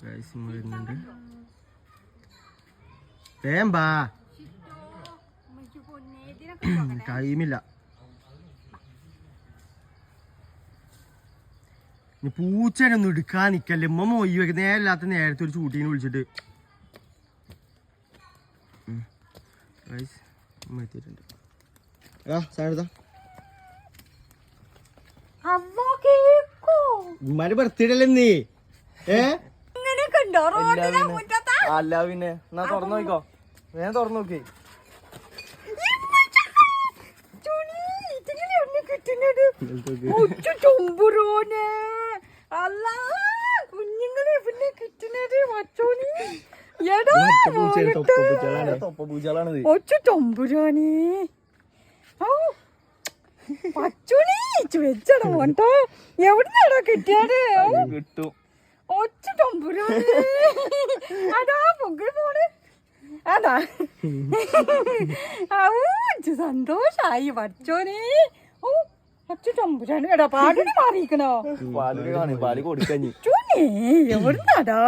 വരുന്നുണ്ട്. വേമ്പാ ടൈമില്ല. പൂച്ചനൊന്നും എടുക്കാൻ നിക്കല്ലേ. ഉമ്മ മൊയ്യ് വെക്ക്. നേരല്ലാത്ത നേരത്തെ ഒരു ചൂട്ടീനെ വിളിച്ചിട്ട് ഉമ്മ എത്തിയിട്ടുണ്ട്. ഉമ്മാന്റെ ബർത്ത്ഡേ അല്ലേ നീ? അല്ല പിന്നെ എന്നാ തുറന്നു നോക്കോ. ഞാൻ തുറന്നു നോക്കി. എവിടുന്നാടോ കിട്ടിയത്? കിട്ടും. ഒച്ച ടൊമ്പുരാണ്. അതാ പൊങ്കിൾ പോണ്. അതാ സന്തോഷായി പച്ചോനെ. ഓ ഒച്ച ടൊമ്പുരാണ്. എടാ പാലിന് മാറിയിക്കണോ? പാല് കൊടുക്കഞ്ഞി. എവിടുന്നാടാ